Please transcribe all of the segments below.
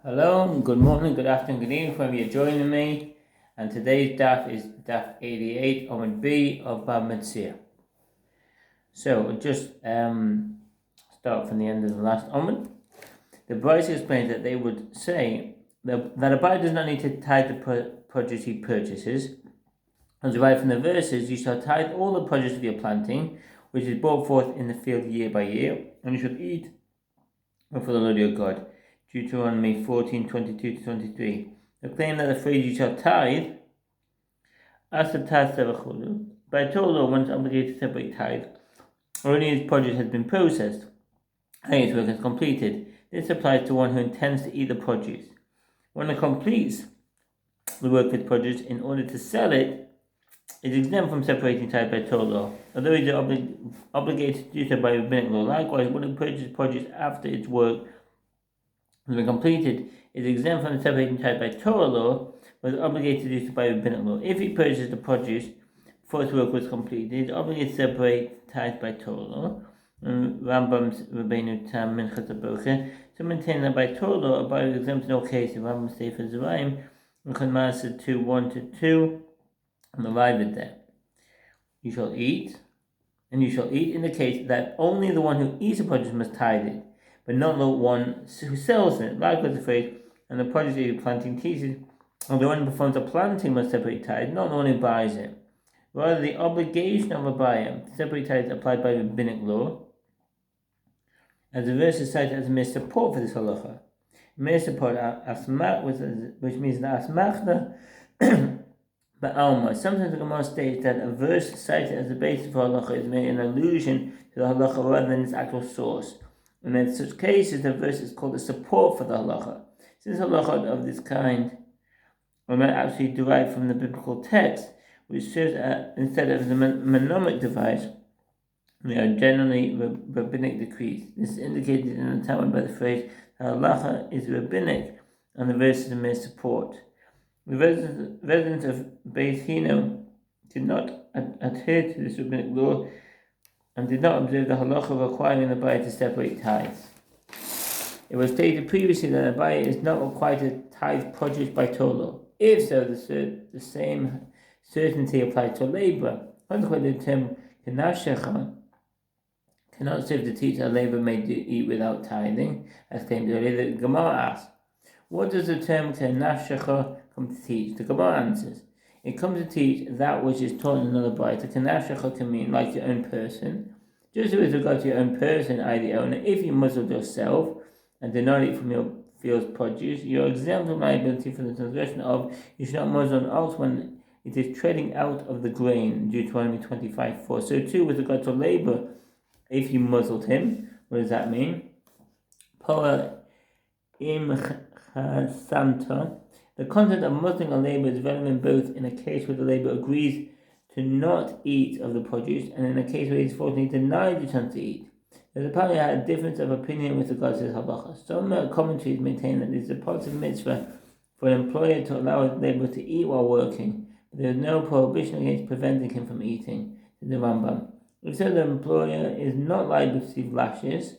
Hello, good morning, good afternoon, good evening, wherever you're joining me. And today's daf is daf 88, Omid B of Bava Metzia. So, just start from the end of the last Omid. The Bryce explains that they would say that a buyer does not need to tithe the produce he purchases. As derived from the verses, you shall tithe all the produce of your planting, which is brought forth in the field year by year, and you shall eat for the Lord your God. Deuteronomy 14:22-23. The claim that the phrase you shall tithe, as the tithe by Torah law, one is obligated to separate tithe, only his produce has been processed, and his work is completed. This applies to one who intends to eat the produce. One who completes the work with produce in order to sell it is exempt from separating tithe by Torah law, although he is obligated to do so by rabbinic law. Likewise, one who purchases produce after its work has been completed is exempt from separating tithe by Torah law, but is obligated to do so by rabbinic law. If he purchases the produce before its work was completed, he is obligated to separate tithe by Torah law. Rambam's Rabbeinu Tam Minchas HaBrocha to maintain that by Torah law, a buyer is exempt in all cases. Rambam Sefer Zerayim, Mechad 2:1-2, and arrive at there. You shall eat in the case that only the one who eats the produce must tithe it, but not the one who sells it. Likewise, the phrase, and the produce that you're planting teaches, and the one who performs the planting must separate tithe, not the one who buys it. Rather, the obligation of a buyer to separate tithe is applied by rabbinic law, as the verse is cited as a mere support for this halacha. Mere support, which means the asmachta ba'alma. Sometimes the Gemara states that a verse cited as the basis for halacha is made an allusion to the halacha rather than its actual source. And in such cases, the verse is called a support for the halacha. Since halacha of this kind are not actually derived from the biblical text, which serves instead of the mnemonic device, they are generally rabbinic decrees. This is indicated in the Talmud by the phrase, halacha is rabbinic, and the verse is a mere support. The residents of Beis Hino did not adhere to this rabbinic law and did not observe the halacha requiring the buyer to separate tithes. It was stated previously that a buyer is not required to tithe produce by Torah law. If so, the same certainty applies to a laborer. Consequently, the term kenashecha cannot serve to teach a laborer may eat without tithing, as claimed earlier. The Gemara asks, what does the term kenashecha come to teach? The Gemara answers, it comes to teach that which is taught in another bite. Kenashecha can mean like your own person. Just with regard to your own person, i.e. the owner, if you muzzled yourself and did not eat from your field's produce, you are exempt from liability for the transgression of you should not muzzle an ox when it is treading out of the grain, Deuteronomy 25:4. So too with regard to labor, if you muzzled him, what does that mean? Poel im chasamta. The content of muzzling a labor is relevant both in a case where the laborer agrees to not eat of the produce and in a case where he is fortunately denied the chance to eat. There is apparently a difference of opinion with regards to this halacha. Some commentaries maintain that it is a positive mitzvah for an employer to allow his laborer to eat while working, but there is no prohibition against preventing him from eating, says the Rambam. If so, the employer is not liable to receive lashes,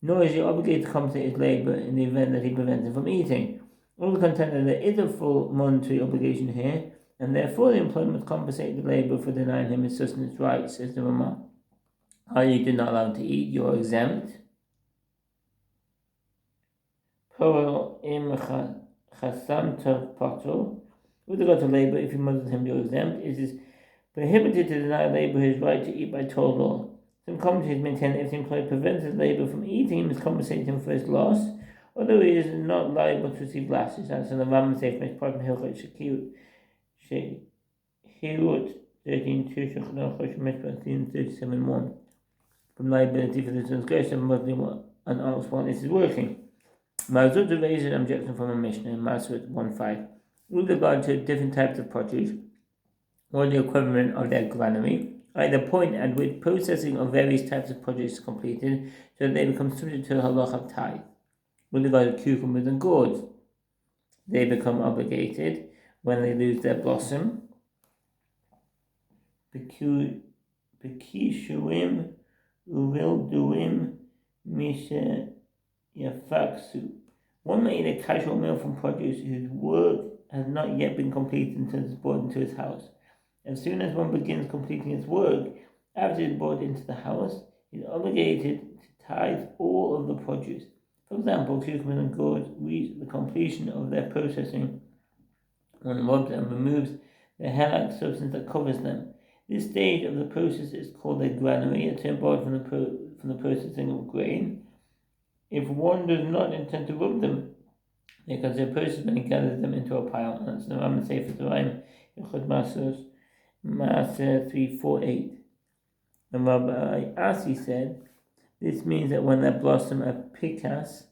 nor is he obligated to compensate his labour in the event that he prevents him from eating. All the content that there is a full monetary obligation here, and therefore the employer must compensate the labourer for denying him his sustenance rights, says the Rambam. You did not allow him to eat, you are exempt. Poel im chasamta pato. With regard to labour, if you muzzle him, you are exempt. It is prohibited to deny a labourer his right to eat by Torah law. Some commentators maintain that if the employer prevents his labourer from eating, he must compensate him for his loss, although he is not liable to receive lashes. That's in the Rambam Sefer Mishpat Hilchot Shechirut 13:2 Shulchan Aruch Mishpat 37:1. From liability for the transgression of Muslim and ox while this is working. Mazut raises an objection from a Mishnah in Masrut 1:5. With regard to different types of produce, or the equivalent of their granary, at the point at which processing of various types of produce is completed, so that they become subject to the halacha of tithe. With regard to cucumbers and gourds, they become obligated when they lose their blossom. Bekishuim uvilduim mishe yafaksu. One may eat a casual meal from produce whose work has not yet been completed until it's brought into his house. As soon as one begins completing his work, after it's brought into the house, he is obligated to tithe all of the produce. For example, cucumbers and gourds reach the completion of their processing when rubs and removes the hair-like substance that covers them. This stage of the process is called a granary, a term borrowed from the processing of grain. If one does not intend to rub them, they consider process when he gathers them into a pile. And that's the Rambam Sefer Torah, Yechud Maser 348. And Rabbi Asi said, this means that when they blossom at pikas,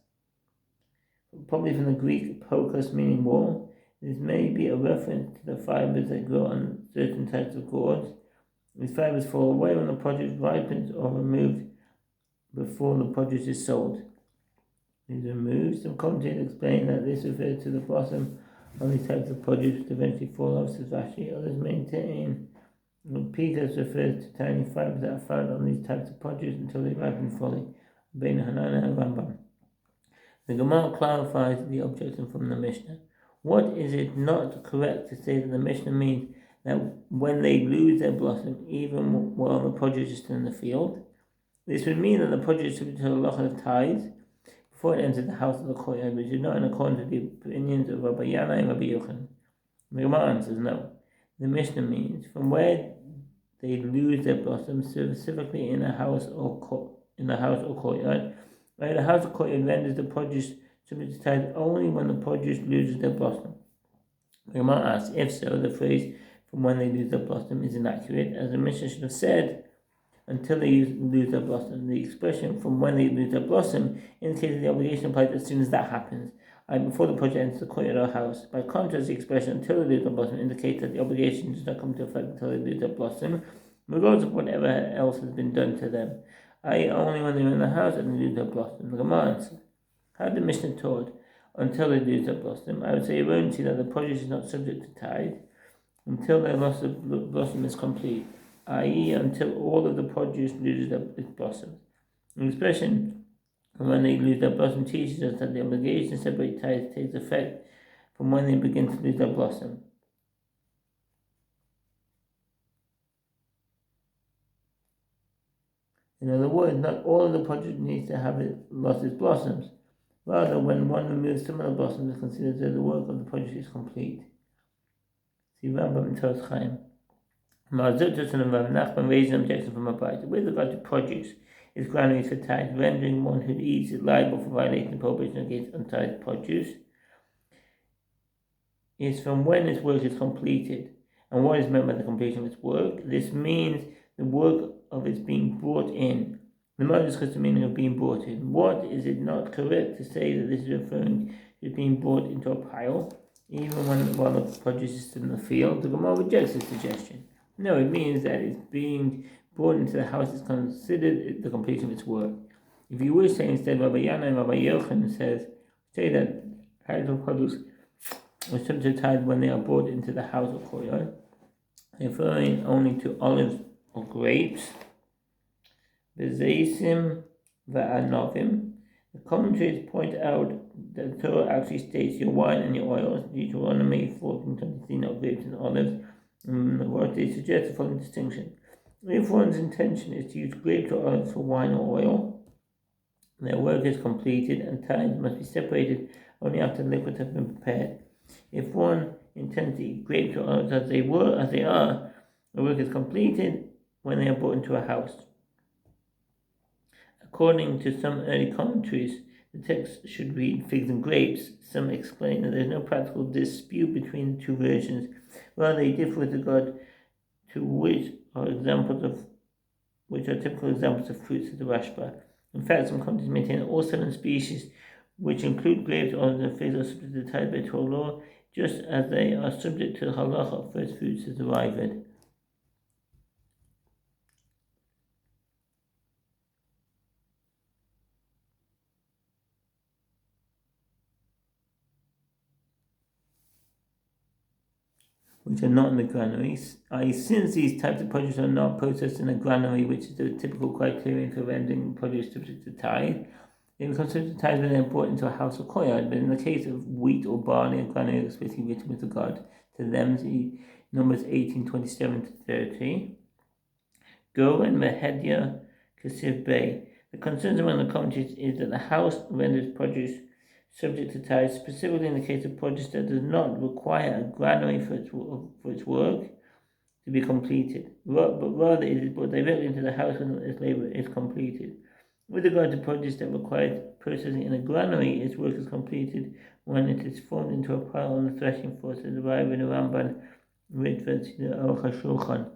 probably from the Greek pokos meaning wall, this may be a reference to the fibers that grow on certain types of gourds. These fibers fall away when the produce ripens or removed before the produce is sold. These removed. Some commentators explain that this refers to the blossom on these types of produce which eventually fall off, says Rashi. Others maintain that pikas refers to tiny fibers that are found on these types of produce until they ripen fully. Bein Hanana and Rambam. The Gemara clarifies the objection from the Mishnah. What is it not correct to say that the Mishnah means that when they lose their blossom, even while the produce is still in the field? This would mean that the produce should be to the lot of tithes before it enters the house of the Kohen, which is not in accordance with the opinions of Rabbi Yana and Rabbi Yochanan. The Gemara answers no. The Mishnah means from where they lose their blossom, specifically in a house or courtyard. Right, the house or courtyard renders the produce subject to tithe only when the produce loses their blossom. The Gemara asks, if so, the phrase "from when they lose their blossom" is inaccurate, as the Mishnah should have said, "until they lose their blossom." The expression "from when they lose their blossom" indicates that the obligation applies as soon as that happens, before the produce enters the courtyard or house. By contrast, the expression "until they lose their blossom" indicates that the obligation does not come into effect until they lose their blossom, regardless of whatever else has been done to them, i.e. only when they're in the house and they lose their blossom. The Gemara answers, had the Mishnah taught "until they lose their blossom," I would say erroneously that the produce is not subject to tithe until their loss of blossom is complete, i.e. until all of the produce loses its blossoms. The expression "from when they lose their blossom" teaches us that the obligation to separate tithes takes effect from when they begin to lose their blossom. In other words, not all of the produce needs to have lost its blossoms. Rather, when one removes some of the blossoms, it considers that the work of the produce is complete. See Rambam and Toras Chaim. Marzutus and Rav Nachman raised an objection from a bride. With regard to produce, is granaries for tithe, rendering one who eats it liable for violating the prohibition against untithed produce, is from when its work is completed. And what is meant by the completion of its work? This means the work of its being brought in. The Gemara discusses the meaning of being brought in. What is it not correct to say that this is referring to being brought into a pile, even while the produce is still in the field? The Gemara rejects this suggestion. No, it means that it's being brought into the house is considered the completion of its work. If you wish, say instead, Rabbi Yana and Rabbi Yochanan say that agricultural produce are subject to tithe when they are brought into the house or courtyard, referring only to olives or grapes. Bezeisim va'anovim. The commentaries point out that the Torah actually states your wine and your oils, Deuteronomy 14:23, not grapes and olives. What they suggest the following distinction. If one's intention is to use grapes or olives for wine or oil, their work is completed and tithes must be separated only after the liquids have been prepared. If one intends to eat grapes or olives as they are, the work is completed when they are brought into a house. According to some early commentaries, the text should read figs and grapes. Some explain that there is no practical dispute between the two versions. Rather, they differ with regard to which are typical examples of fruits of the Rashba. In fact, some commentators maintain that all 7 species, which include grapes, olives, and figs, are subject to the tithe by Torah law, just as they are subject to the halacha of first fruits as the Raavad. Which are not in the granaries. Since these types of produce are not processed in a granary, which is the typical criterion for rendering produce subject to tithe, They were considered times when they were brought into a house or courtyard, but in the case of wheat or barley or grain explicitly written with regard to them, see Numbers 18:27 to 30. Goren Mehedia Kasiv Bay. The concerns among the commentaries is that the house renders produce subject to tithes, specifically in the case of produce that does not require a granary for its work to be completed, but rather it is brought directly into the house when its labor is completed. With regard to produce that requires processing in a granary, its work is completed when it is formed into a pile on the threshing floor, says the Rabbi in the Ramban, Ritvat Aruch HaShulchan.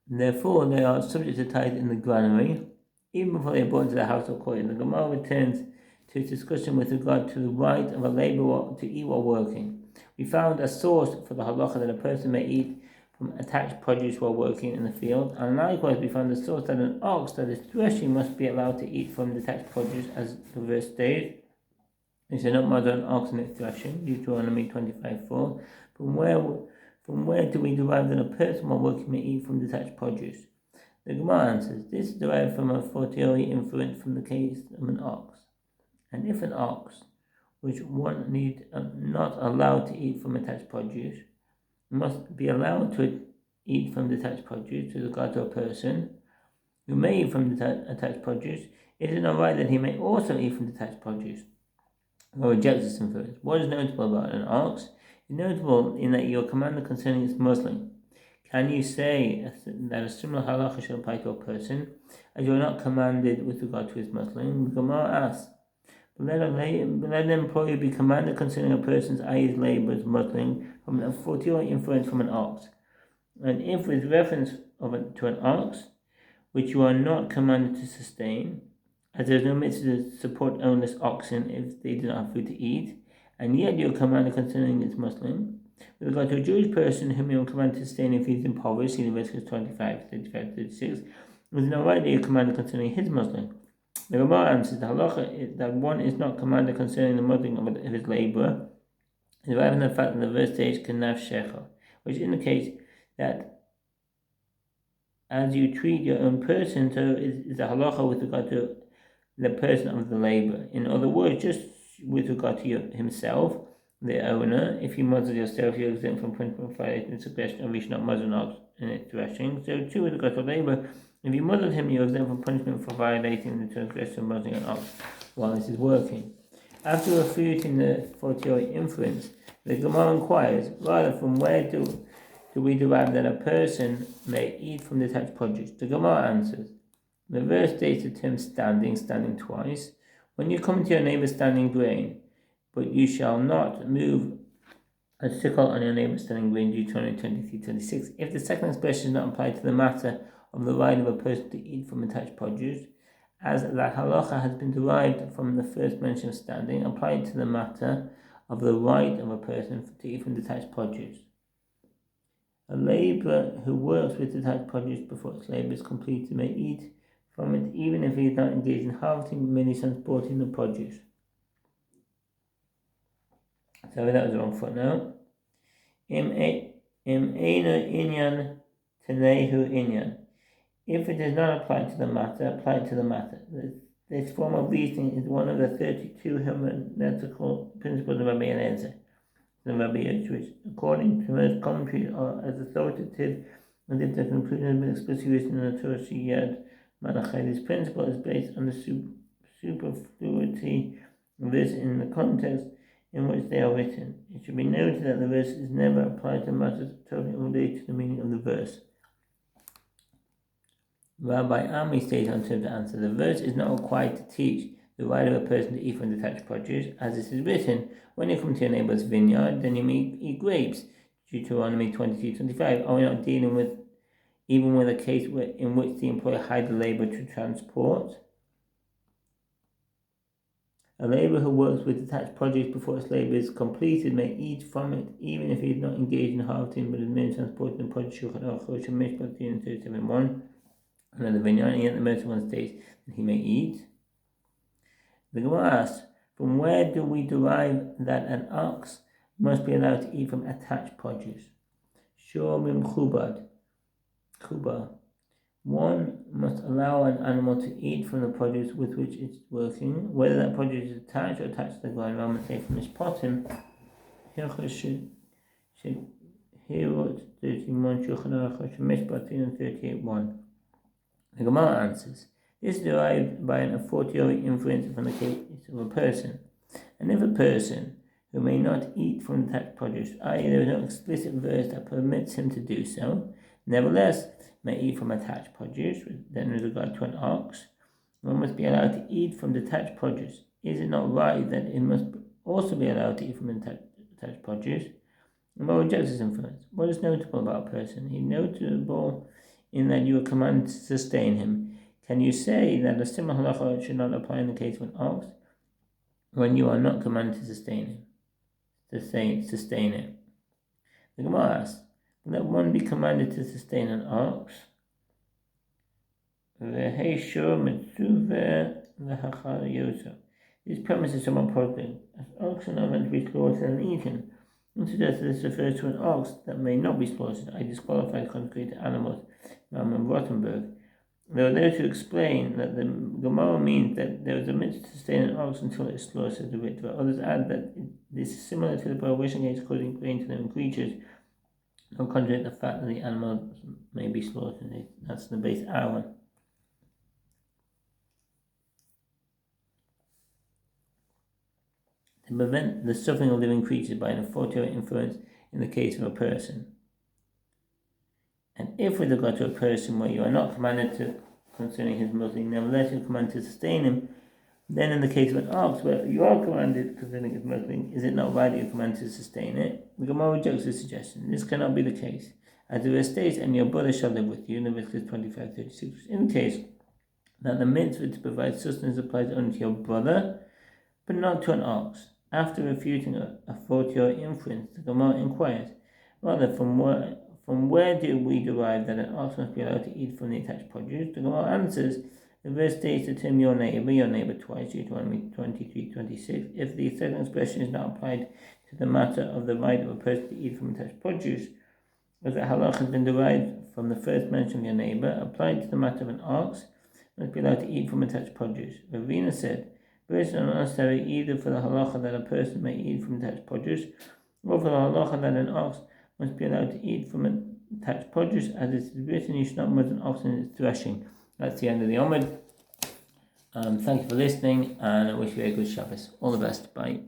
Therefore, they are subject to tithe in the granary, even before they are brought into the house or courtyard. The Gemara returns to its discussion with regard to the right of a laborer to eat while working. We found a source for the halacha that a person may eat from attached produce while working in the field, and likewise we found a source that an ox that is threshing must be allowed to eat from detached produce, as the verse states. They shall not murder an ox in its threshing, Deuteronomy 25:4. From where do we derive that a person while working may eat from detached produce? The Gemara answers, this is derived from a fortiori inference from the case of an ox. And if an ox, which one need not allowed to eat from attached produce, must be allowed to eat from detached produce with regard to a person who may eat from attached produce, it is not right that he may also eat from detached produce. Or rejects this inference. What is notable about an ox? It's notable in that your commandment concerning its muzzling. Can you say that a similar halacha should apply to a person, as you are not commanded with regard to his muzzling? The Gemara asks, let an employer be commanded concerning a person's his labor's muzzling from a fortiori inference from an ox. And if with reference to an ox, which you are not commanded to sustain, as there is no mitzvah to support ownerless oxen if they do not have food to eat, and yet you are commanded concerning its muzzling. With regard to a Jewish person whom you are commanded to sustain if he is impoverished, see Leviticus 25:35-36, it is not right that you are commanded concerning his muzzling. The Gemara answers, the halacha is that one is not commanded concerning the muzzling of his laborer, deriving from the fact that the verse states kanaf shecha, which indicates that as you treat your own person, so is the halacha with regard to the person of the labor. In other words, just with regard to himself, the owner, if you muzzle yourself, you're exempt from punishment for violating the suggestion of you should not muzzle an ox in its threshing. So too with regard to labor, if you muzzle him, you're exempt from punishment for violating the transgression of muzzling an ox while it is working. After refuting the fortiori inference, the Gemara inquires, rather, from where do we derive that a person may eat from detached produce? The Gemara answers, the verse states the term standing twice. When you come to your neighbor standing grain, but you shall not move a sickle on your neighbor standing grain, Deuteronomy 23:26. If the second expression is not applied to the matter of the right of a person to eat from attached produce, as that halacha has been derived from the first mention of standing, applied to the matter of the right of a person to eat from detached produce. A laborer who works with detached produce before its labor is completed may eat from it even if he is not engaged in harvesting, merely transporting the produce. So that was the wrong footnote. Im eino inyan tenehu inyan. If it does not apply to the matter, apply to the matter. This form of reasoning is one of the 32 hermeneutical principles of Rabbi Eliezer, the Rabbi which, according to most commentaries, are as authoritative as if the conclusion has been explicitly written in the Torah Yad Malachai. This principle is based on the superfluity of this in the context in which they are written. It should be noted that the verse is never applied to matters totally unrelated to the meaning of the verse. Rabbi Ami states on terms of answer, the verse is not required to teach the right of a person to eat from detached produce, as it is written, when you come to your neighbor's vineyard, then you may eat grapes, Deuteronomy 22:25. Are we not dealing with even with a case in which the employer hired the labor to transport? A laborer who works with detached produce before its labor is completed may eat from it, even if he is not engaged in harvesting, but is merely transporting the produce. Mishpat 37:1. Another vineyard, and yet the mercy one states that he may eat. The Gemara asks, from where do we derive that an ox must be allowed to eat from attached produce? Shomim Chuba. One must allow an animal to eat from the produce with which it's working, whether that produce is attached or attached to the ground. Rama say from Mishpatim, Hilchos Hirot 31, Shulchan Aruch Mishpatim 38:1. The Gemara answers, this is derived by an a fortiori inference from the case of a person. And if a person who may not eat from detached produce, i.e. there is no explicit verse that permits him to do so, nevertheless may eat from attached produce, then with regard to an ox, one must be allowed to eat from detached produce. Is it not right that it must also be allowed to eat from attached produce? The Gemara rejects this inference. What is notable about a person? He is notable in that you are commanded to sustain him. Can you say that a similar halacha should not apply in the case of an ox when you are not commanded to sustain him? Sustain it. The Gemara asks, will that one be commanded to sustain an ox? This premise is somewhat positive, as oxen are meant to be slaughtered and eaten. And suggests that this refers to an ox that may not be slaughtered, I disqualified consecrated animals, Rambam Rothenberg. There are those who explain that the Gemara means that there is a mitzvah to sustain an ox until it is slaughtered, the Ritva. Others add that this is similar to the prohibition against causing pain to living creatures, or contradict the fact that the animal may be slaughtered. That's the base Aaron. To prevent the suffering of living creatures by an fortiori influence in the case of a person. And if with regard to a person where you are not commanded to concerning his muzzling, nevertheless you are commanded to sustain him, then in the case of an ox where you are commanded concerning his muzzling, is it not right that you are commanded to sustain it? The Gemara rejects this suggestion. This cannot be the case. As the verse states, and your brother shall live with you, Leviticus 25:36, indicates that the mitzvah to provide sustenance applies only to your brother, but not to an ox. After refuting a fortiori inference, the Gemara inquires, rather, from where do we derive that an ox must be allowed to eat from the attached produce? The Gemara answers, the verse states the term your neighbor twice, Deuteronomy 23:26. If the second expression is not applied to the matter of the right of a person to eat from attached produce, as the halach has been derived from the first mention of your neighbor, applied to the matter of an ox, must be allowed to eat from attached produce. Ravina said, verses are not necessary either for the halacha that a person may eat from attached produce, or for the halacha that an ox must be allowed to eat from attached produce, as it is written, you should not muzzle an ox in its threshing. That's the end of the Omid. Thank you for listening, and I wish you a good Shabbos. All the best. Bye.